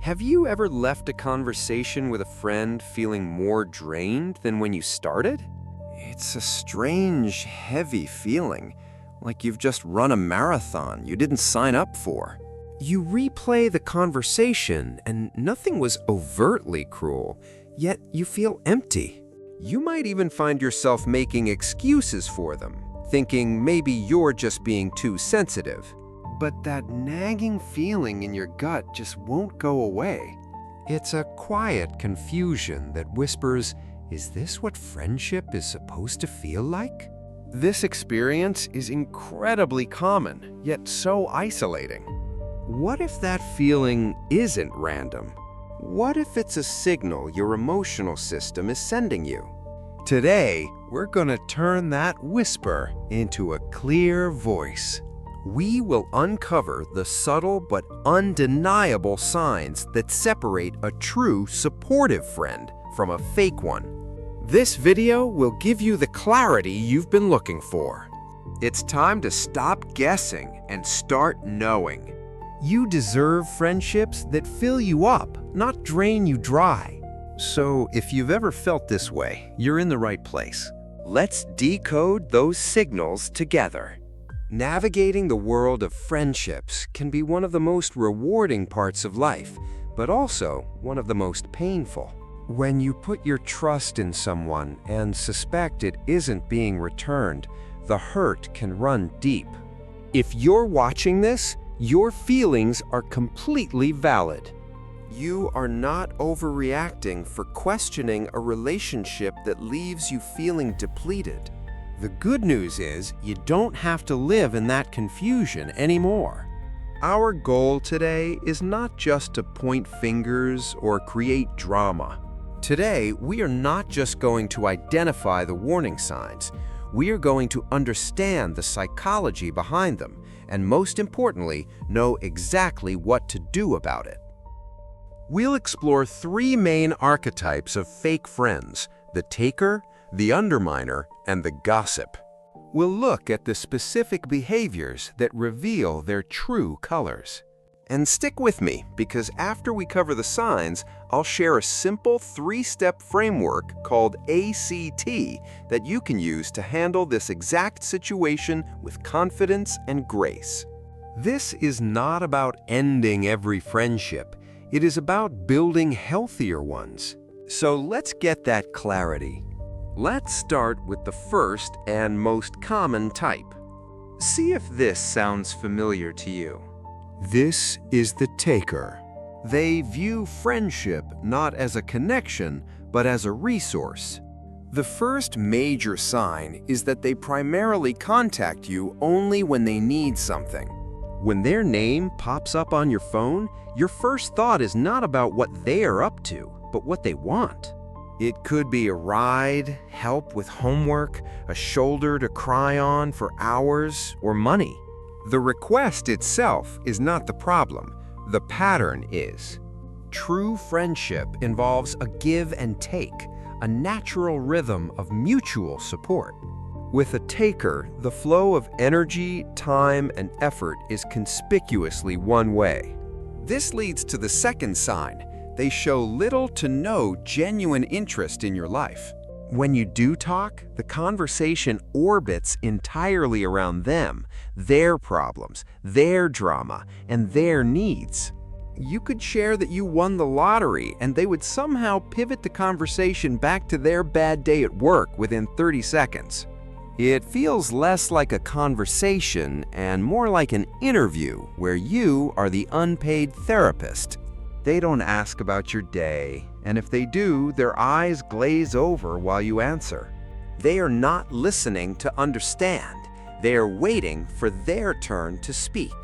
Have you ever left a conversation with a friend feeling more drained than when you started? It's a strange, heavy feeling, like you've just run a marathon you didn't sign up for. You replay the conversation and nothing was overtly cruel, yet you feel empty. You might even find yourself making excuses for them, thinking maybe you're just being too sensitive. But that nagging feeling in your gut just won't go away. It's a quiet confusion that whispers, "Is this what friendship is supposed to feel like?" This experience is incredibly common, yet so isolating. What if that feeling isn't random? What if it's a signal your emotional system is sending you? Today, we're gonna turn that whisper into a clear voice. We will uncover the subtle but undeniable signs that separate a true supportive friend from a fake one. This video will give you the clarity you've been looking for. It's time to stop guessing and start knowing. You deserve friendships that fill you up, not drain you dry. So if you've ever felt this way, you're in the right place. Let's decode those signals together. Navigating the world of friendships can be one of the most rewarding parts of life, but also one of the most painful. When you put your trust in someone and suspect it isn't being returned, the hurt can run deep. If you're watching this, your feelings are completely valid. You are not overreacting for questioning a relationship that leaves you feeling depleted. The good news is you don't have to live in that confusion anymore. Our goal today is not just to point fingers or create drama. Today, we are not just going to identify the warning signs. We are going to understand the psychology behind them, and most importantly, know exactly what to do about it. We'll explore three main archetypes of fake friends: the taker, the underminer, and the gossip. We'll look at the specific behaviors that reveal their true colors. And stick with me, because after we cover the signs, I'll share a simple three-step framework called A.C.T. that you can use to handle this exact situation with confidence and grace. This is not about ending every friendship. It is about building healthier ones. So let's get that clarity. Let's start with the first and most common type. See if this sounds familiar to you. This is the taker. They view friendship not as a connection, but as a resource. The first major sign is that they primarily contact you only when they need something. When their name pops up on your phone, your first thought is not about what they are up to, but what they want. It could be a ride, help with homework, a shoulder to cry on for hours, or money. The request itself is not the problem. The pattern is. True friendship involves a give and take, a natural rhythm of mutual support. With a taker, the flow of energy, time, and effort is conspicuously one way. This leads to the second sign. They show little to no genuine interest in your life. When you do talk, the conversation orbits entirely around them, their problems, their drama, and their needs. You could share that you won the lottery, and they would somehow pivot the conversation back to their bad day at work within 30 seconds. It feels less like a conversation and more like an interview where you are the unpaid therapist. They don't ask about your day, and if they do, their eyes glaze over while you answer. They are not listening to understand. They are waiting for their turn to speak.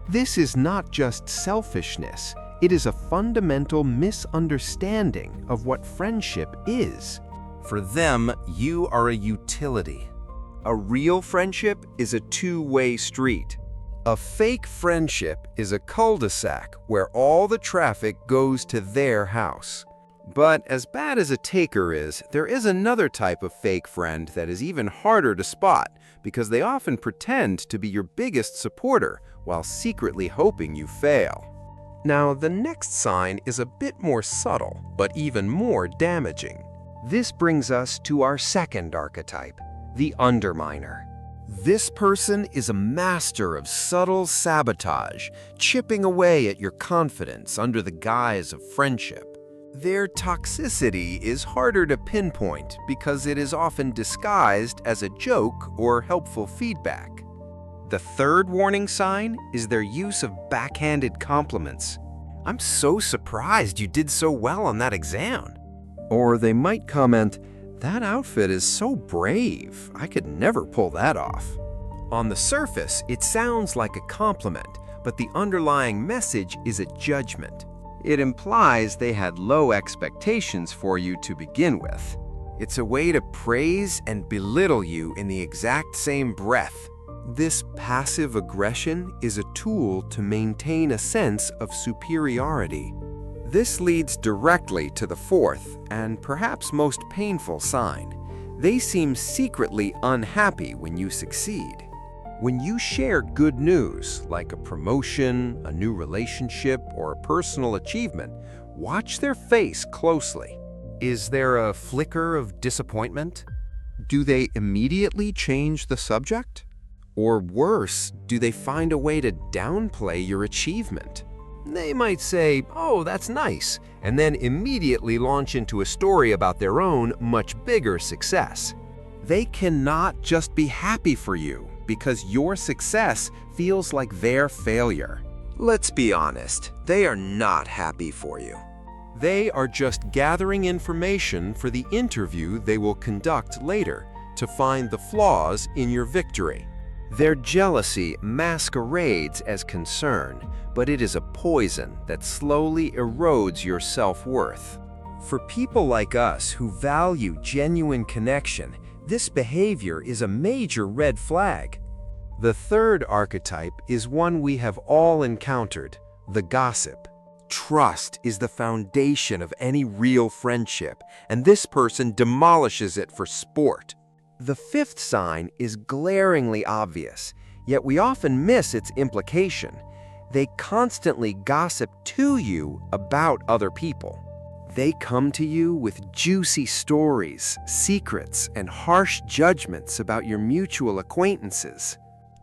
This is not just selfishness. It is a fundamental misunderstanding of what friendship is. For them, you are a utility. A real friendship is a two-way street. A fake friendship is a cul-de-sac where all the traffic goes to their house. But as bad as a taker is, there is another type of fake friend that is even harder to spot because they often pretend to be your biggest supporter while secretly hoping you fail. Now, the next sign is a bit more subtle, but even more damaging. This brings us to our second archetype, the Underminer. This person is a master of subtle sabotage, chipping away at your confidence under the guise of friendship. Their toxicity is harder to pinpoint because it is often disguised as a joke or helpful feedback. The third warning sign is their use of backhanded compliments. "I'm so surprised you did so well on that exam." Or they might comment, "That outfit is so brave, I could never pull that off." On the surface, it sounds like a compliment, but the underlying message is a judgment. It implies they had low expectations for you to begin with. It's a way to praise and belittle you in the exact same breath. This passive aggression is a tool to maintain a sense of superiority. This leads directly to the fourth and perhaps most painful sign. They seem secretly unhappy when you succeed. When you share good news, like a promotion, a new relationship, or a personal achievement, watch their face closely. Is there a flicker of disappointment? Do they immediately change the subject? Or worse, do they find a way to downplay your achievement? They might say, "Oh, that's nice," and then immediately launch into a story about their own, much bigger success. They cannot just be happy for you because your success feels like their failure. Let's be honest, they are not happy for you. They are just gathering information for the interview they will conduct later to find the flaws in your victory. Their jealousy masquerades as concern, but it is a poison that slowly erodes your self-worth. For people like us who value genuine connection, this behavior is a major red flag. The third archetype is one we have all encountered, the gossip. Trust is the foundation of any real friendship, and this person demolishes it for sport. The fifth sign is glaringly obvious, yet we often miss its implication. They constantly gossip to you about other people. They come to you with juicy stories, secrets, and harsh judgments about your mutual acquaintances.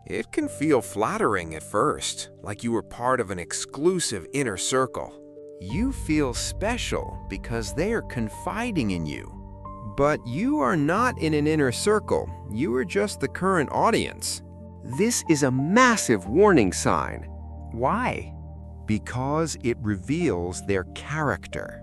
It can feel flattering at first, like you were part of an exclusive inner circle. You feel special because they are confiding in you. But you are not in an inner circle, you are just the current audience. This is a massive warning sign. Why? Because it reveals their character.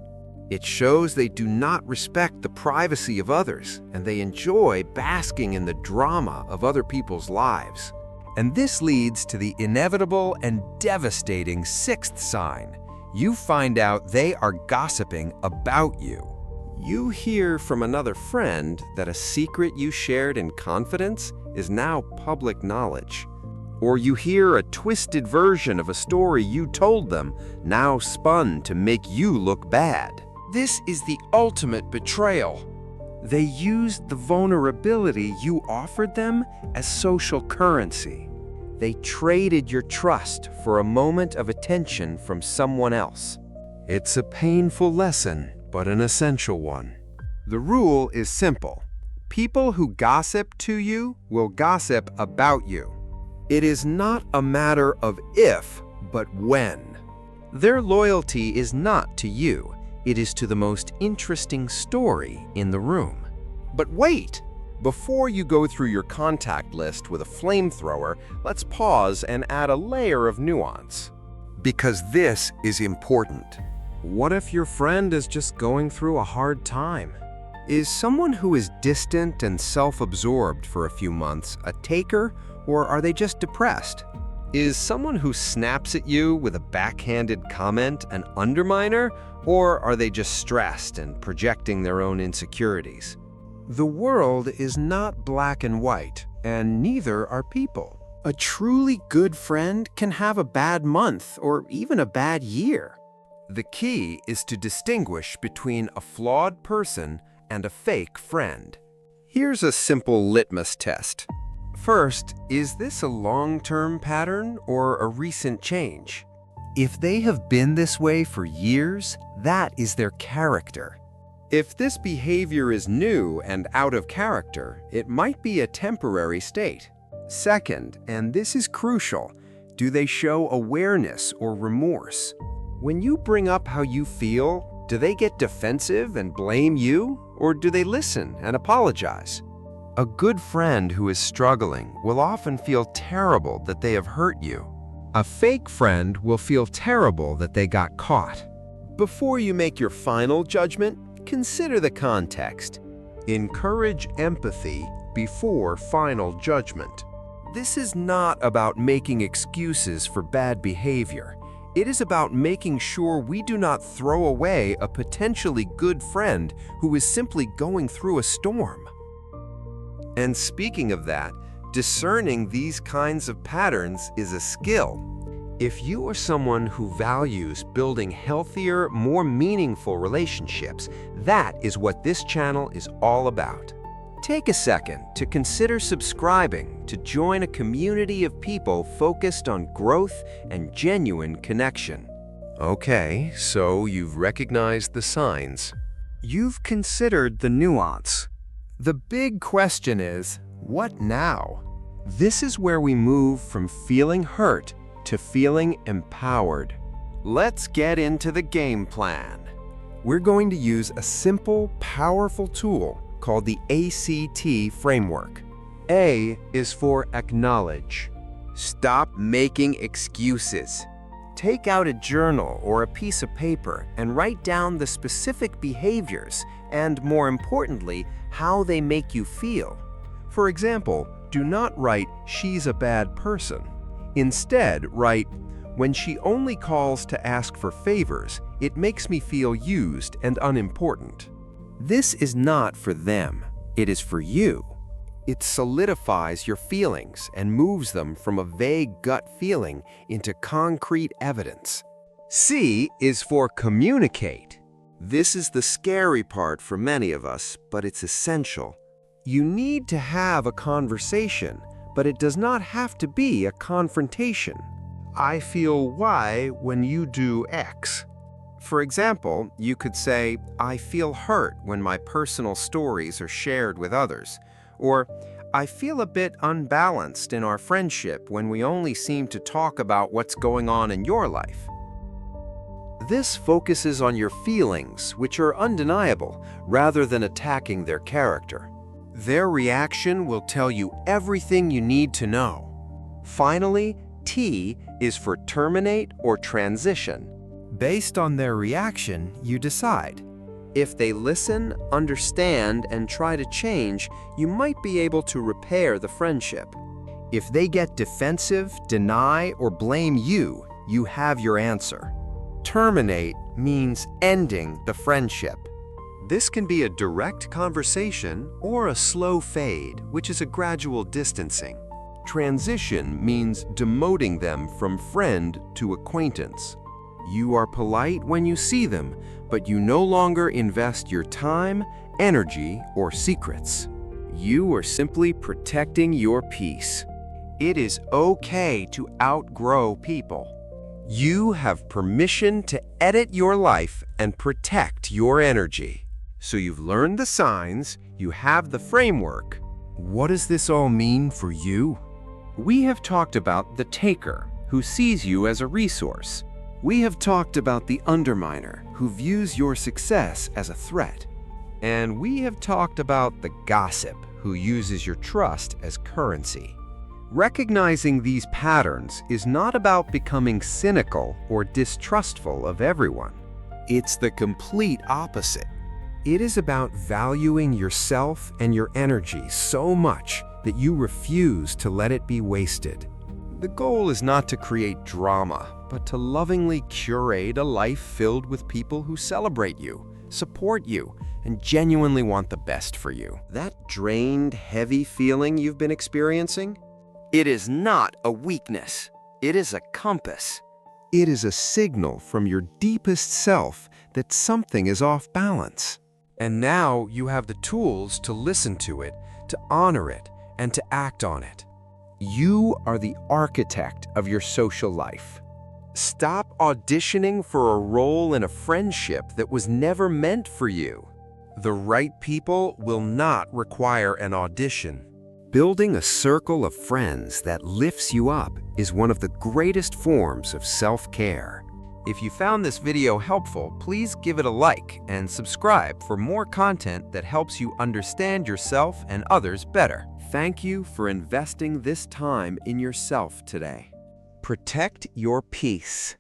It shows they do not respect the privacy of others, and they enjoy basking in the drama of other people's lives. And this leads to the inevitable and devastating sixth sign. You find out they are gossiping about you. You hear from another friend that a secret you shared in confidence is now public knowledge. Or you hear a twisted version of a story you told them, now spun to make you look bad. This is the ultimate betrayal. They used the vulnerability you offered them as social currency. They traded your trust for a moment of attention from someone else. It's a painful lesson, but an essential one. The rule is simple. People who gossip to you will gossip about you. It is not a matter of if, but when. Their loyalty is not to you. It is to the most interesting story in the room. But wait! Before you go through your contact list with a flamethrower, let's pause and add a layer of nuance. Because this is important. What if your friend is just going through a hard time? Is someone who is distant and self-absorbed for a few months a taker, or are they just depressed? Is someone who snaps at you with a backhanded comment an underminer, or are they just stressed and projecting their own insecurities? The world is not black and white, and neither are people. A truly good friend can have a bad month or even a bad year. The key is to distinguish between a flawed person and a fake friend. Here's a simple litmus test. First, is this a long-term pattern or a recent change? If they have been this way for years, that is their character. If this behavior is new and out of character, it might be a temporary state. Second, and this is crucial, do they show awareness or remorse? When you bring up how you feel, do they get defensive and blame you, or do they listen and apologize? A good friend who is struggling will often feel terrible that they have hurt you. A fake friend will feel terrible that they got caught. Before you make your final judgment, consider the context. Encourage empathy before final judgment. This is not about making excuses for bad behavior. It is about making sure we do not throw away a potentially good friend who is simply going through a storm. And speaking of that, discerning these kinds of patterns is a skill. If you are someone who values building healthier, more meaningful relationships, that is what this channel is all about. Take a second to consider subscribing to join a community of people focused on growth and genuine connection. Okay, so you've recognized the signs. You've considered the nuance. The big question is, what now? This is where we move from feeling hurt to feeling empowered. Let's get into the game plan. We're going to use a simple, powerful tool called the A.C.T framework. A is for acknowledge. Stop making excuses. Take out a journal or a piece of paper and write down the specific behaviors and, more importantly, how they make you feel. For example, do not write, "She's a bad person." Instead, write, "When she only calls to ask for favors, it makes me feel used and unimportant." This is not for them. It is for you. It solidifies your feelings and moves them from a vague gut feeling into concrete evidence. C is for communicate. This is the scary part for many of us, but it's essential. You need to have a conversation, but it does not have to be a confrontation. I feel Y when you do X. For example, you could say, "I feel hurt when my personal stories are shared with others," or "I feel a bit unbalanced in our friendship when we only seem to talk about what's going on in your life." This focuses on your feelings, which are undeniable, rather than attacking their character. Their reaction will tell you everything you need to know. Finally, T is for terminate or transition. Based on their reaction, you decide. If they listen, understand, and try to change, you might be able to repair the friendship. If they get defensive, deny, or blame you, you have your answer. Terminate means ending the friendship. This can be a direct conversation or a slow fade, which is a gradual distancing. Transition means demoting them from friend to acquaintance. You are polite when you see them, but you no longer invest your time, energy, or secrets. You are simply protecting your peace. It is okay to outgrow people. You have permission to edit your life and protect your energy. So you've learned the signs, you have the framework. What does this all mean for you? We have talked about the taker, who sees you as a resource. We have talked about the underminer, who views your success as a threat. And we have talked about the gossip, who uses your trust as currency. Recognizing these patterns is not about becoming cynical or distrustful of everyone. It's the complete opposite. It is about valuing yourself and your energy so much that you refuse to let it be wasted. The goal is not to create drama, but to lovingly curate a life filled with people who celebrate you, support you, and genuinely want the best for you. That drained, heavy feeling you've been experiencing? It is not a weakness. It is a compass. It is a signal from your deepest self that something is off balance. And now you have the tools to listen to it, to honor it, and to act on it. You are the architect of your social life. Stop auditioning for a role in a friendship that was never meant for you. The right people will not require an audition. Building a circle of friends that lifts you up is one of the greatest forms of self-care. If you found this video helpful, please give it a like and subscribe for more content that helps you understand yourself and others better. Thank you for investing this time in yourself today. Protect your peace.